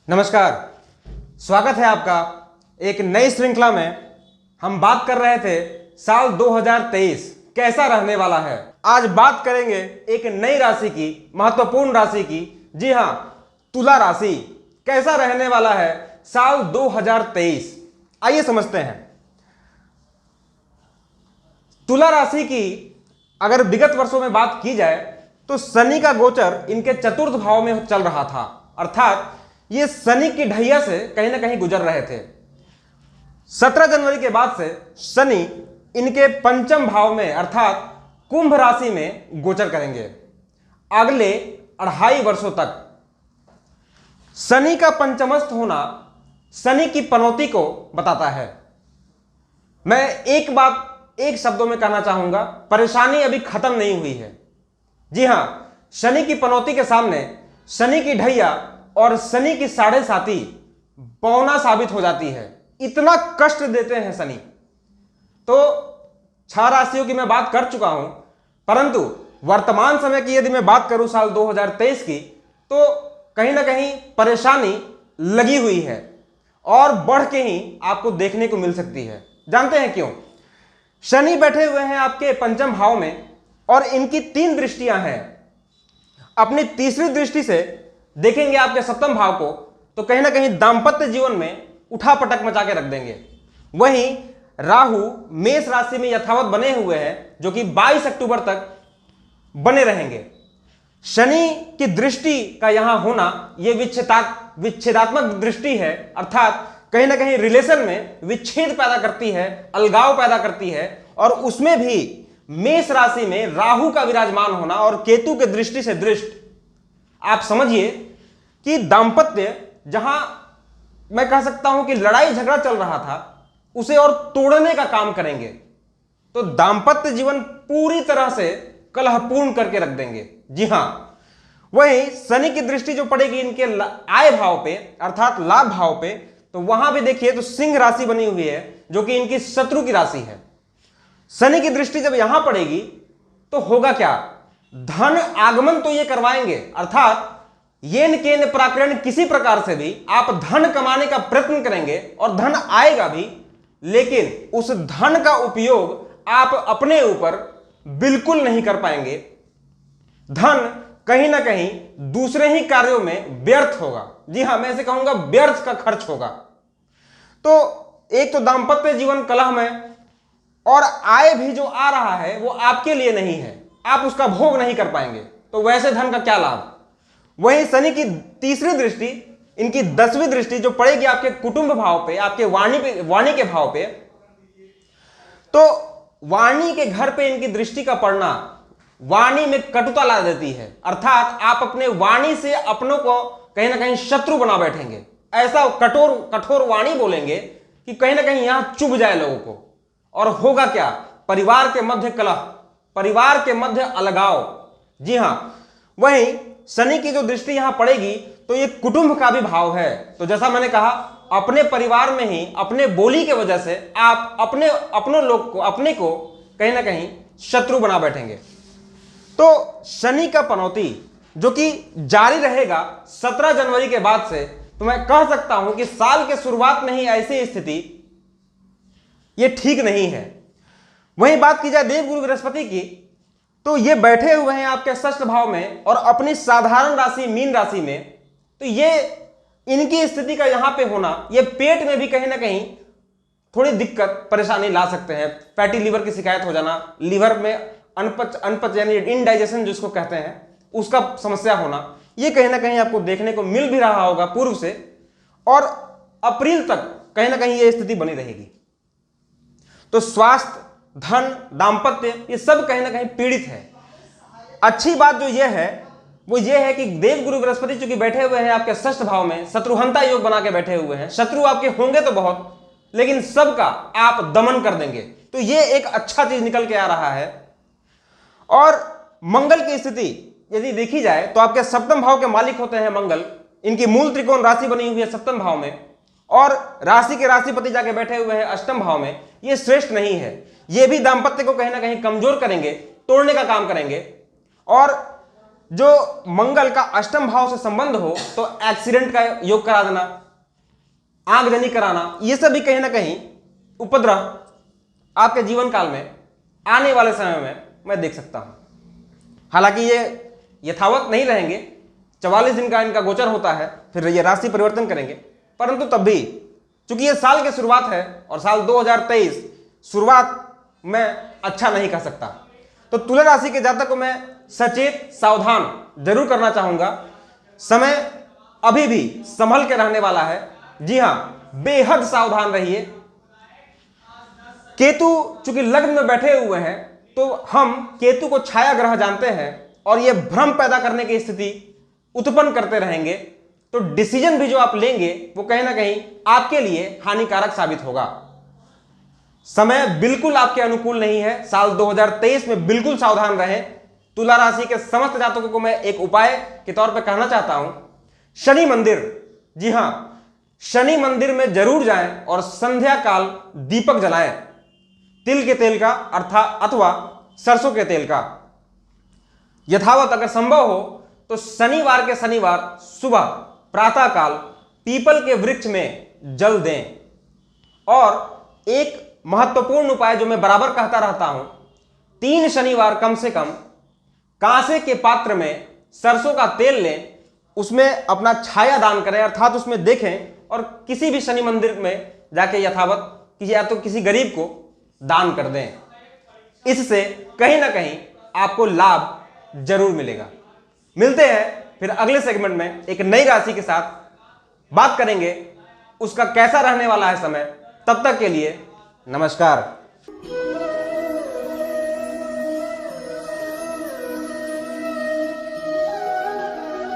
नमस्कार, स्वागत है आपका एक नई श्रृंखला में। हम बात कर रहे थे साल 2023 कैसा रहने वाला है। आज बात करेंगे एक नई राशि की, महत्वपूर्ण राशि की। जी हां, तुला राशि कैसा रहने वाला है साल 2023। आइए समझते हैं। तुला राशि की अगर विगत वर्षों में बात की जाए तो शनि का गोचर इनके चतुर्थ भाव में चल रहा था, अर्थात ये शनि की ढैया से कहीं ना कहीं गुजर रहे थे। 17 जनवरी के बाद से शनि इनके पंचम भाव में अर्थात कुंभ राशि में गोचर करेंगे। अगले 2.5 वर्षों तक शनि का पंचमस्थ होना शनि की पनौती को बताता है। मैं एक बात एक शब्दों में कहना चाहूंगा, परेशानी अभी खत्म नहीं हुई है। जी हां, शनि की पनौती के सामने शनि की ढैया और शनि की साढ़े साती पौना साबित हो जाती है। इतना कष्ट देते हैं शनि। तो 6 राशियों की मैं बात कर चुका हूं, परंतु वर्तमान समय की यदि मैं बात करूं साल 2023 की, तो कहीं ना कहीं परेशानी लगी हुई है और बढ़ के ही आपको देखने को मिल सकती है। जानते हैं क्यों? शनि बैठे हुए हैं आपके पंचम भाव में और इनकी 3 दृष्टियां हैं। अपनी तीसरी दृष्टि से देखेंगे आपके सप्तम भाव को, तो कहीं ना कहीं दांपत्य जीवन में उठापटक मचा के रख देंगे। वहीं राहु मेष राशि में यथावत बने हुए हैं, जो कि 22 अक्टूबर तक बने रहेंगे। शनि की दृष्टि का यहां होना यह विच्छेदात्मक दृष्टि है, अर्थात कहीं ना कहीं रिलेशन में विच्छेद पैदा करती है, अलगाव पैदा करती है। और उसमें भी मेष राशि में राहु का विराजमान होना और केतु के दृष्टि से दृष्ट, आप समझिए कि दांपत्य जहां मैं कह सकता हूं कि लड़ाई झगड़ा चल रहा था, उसे और तोड़ने का काम करेंगे। तो दांपत्य जीवन पूरी तरह से कलहपूर्ण करके रख देंगे। जी हां, वहीं शनि की दृष्टि जो पड़ेगी इनके आय भाव पे अर्थात लाभ भाव पे, तो वहां भी देखिए तो सिंह राशि बनी हुई है, जो कि इनकी शत्रु की राशि है। शनि की दृष्टि जब यहां पड़ेगी तो होगा क्या? धन आगमन तो ये करवाएंगे, अर्थात येन केन प्राकरण किसी प्रकार से भी आप धन कमाने का प्रयत्न करेंगे और धन आएगा भी, लेकिन उस धन का उपयोग आप अपने ऊपर बिल्कुल नहीं कर पाएंगे। धन कहीं ना कहीं दूसरे ही कार्यों में व्यर्थ होगा। जी हां, मैं ऐसे कहूंगा व्यर्थ का खर्च होगा। तो एक तो दांपत्य जीवन कलह में, और आय भी जो आ रहा है वो आपके लिए नहीं है, आप उसका भोग नहीं कर पाएंगे, तो वैसे धन का क्या लाभ? वहीं शनि की तीसरी दृष्टि, इनकी 10वीं दृष्टि जो पड़ेगी आपके कुटुंब भाव पे, आपके वाणी के भाव पे, तो वाणी के घर पे इनकी दृष्टि का पड़ना वाणी में कटुता ला देती है, अर्थात आप अपने वाणी से अपनों को कहीं ना कहीं शत्रु बना बैठेंगे। ऐसा कठोर वाणी बोलेंगे कि कहीं ना कहीं यहां चुभ जाए लोगों को। और होगा क्या? परिवार के मध्य कलह, परिवार के मध्य अलगाव। जी हां, वहीं शनि की जो दृष्टि यहां पड़ेगी तो ये कुटुंब का भी भाव है। तो जैसा मैंने कहा, अपने परिवार में ही अपने बोली के वजह से आप अपनों लोग को, अपने को कहीं ना कहीं शत्रु बना बैठेंगे। तो शनि का पनौती जो कि जारी रहेगा 17 जनवरी के बाद से, तो मैं कह सकता हूं कि साल के शुरुआत में ही ऐसी स्थिति ये ठीक नहीं है। वहीं बात की जाए देवगुरु बृहस्पति की, तो ये बैठे हुए हैं आपके षष्ठ भाव में और अपनी साधारण राशि मीन राशि में। तो ये इनकी स्थिति का यहां पे होना, ये पेट में भी कहीं ना कहीं थोड़ी दिक्कत परेशानी ला सकते हैं। फैटी लीवर की शिकायत हो जाना, लीवर में अनपच यानी इनडाइजेशन जिसको कहते हैं, उसका समस्या होना, ये कहीं ना कहीं आपको देखने को मिल भी रहा होगा पूर्व से, और अप्रैल तक कहीं ना कहीं ये स्थिति बनी रहेगी। तो स्वास्थ्य, धन, दांपत्य, ये सब कहीं ना कहीं पीड़ित है। अच्छी बात जो ये है वो ये है कि देवगुरु बृहस्पति चूंकि बैठे हुए हैं आपके षष्ठ भाव में, शत्रुहंता योग बना के बैठे हुए हैं। शत्रु आपके होंगे तो बहुत, लेकिन सबका आप दमन कर देंगे। तो ये एक अच्छा चीज निकल के आ रहा है। और मंगल की स्थिति यदि देखी जाए तो आपके सप्तम भाव के मालिक होते हैं मंगल। इनकी मूल त्रिकोण राशि बनी हुई है सप्तम भाव में, और राशि के राशिपति जाके बैठे हुए हैं अष्टम भाव में। ये श्रेष्ठ नहीं है। ये भी दांपत्य को कहीं ना कहीं कमजोर करेंगे, तोड़ने का काम करेंगे। और जो मंगल का अष्टम भाव से संबंध हो तो एक्सीडेंट का योग करा देना, आगजनी कराना, ये सब भी कहीं ना कहीं उपद्रव आपके जीवन काल में आने वाले समय में मैं देख सकता हूं। हालांकि ये यथावत नहीं रहेंगे, 44 दिन का इनका गोचर होता है, फिर ये राशि परिवर्तन करेंगे, परंतु तब भी चूंकि ये साल की शुरुआत है और साल 2023 शुरुआत में अच्छा नहीं कह सकता, तो तुला राशि के जातक को मैं सचेत सावधान जरूर करना चाहूंगा। समय अभी भी संभल के रहने वाला है। जी हां, बेहद सावधान रहिए। केतु चूंकि लग्न में बैठे हुए हैं तो हम केतु को छाया ग्रह जानते हैं और यह भ्रम पैदा करने की स्थिति उत्पन्न करते रहेंगे, तो डिसीजन भी जो आप लेंगे वो कहीं ना कहीं आपके लिए हानिकारक साबित होगा। समय बिल्कुल आपके अनुकूल नहीं है। साल 2023 में बिल्कुल सावधान रहें। तुला राशि के समस्त जातकों को मैं एक उपाय के तौर पर कहना चाहता हूं, शनि मंदिर, जी हां, शनि मंदिर में जरूर जाएं और संध्या काल दीपक जलाएं, तिल के तेल का अथवा सरसों के तेल का। यथावत अगर संभव हो तो शनिवार के शनिवार सुबह प्रातः काल पीपल के वृक्ष में जल दें। और एक महत्वपूर्ण उपाय जो मैं बराबर कहता रहता हूं, 3 शनिवार कम से कम कांसे के पात्र में सरसों का तेल लें, उसमें अपना छाया दान करें, अर्थात उसमें देखें और किसी भी शनि मंदिर में जाके यथावत या तो किसी गरीब को दान कर दें। इससे कहीं ना कहीं आपको लाभ जरूर मिलेगा। मिलते हैं फिर अगले सेगमेंट में एक नई राशि के साथ, बात करेंगे उसका कैसा रहने वाला है समय। तब तक के लिए नमस्कार।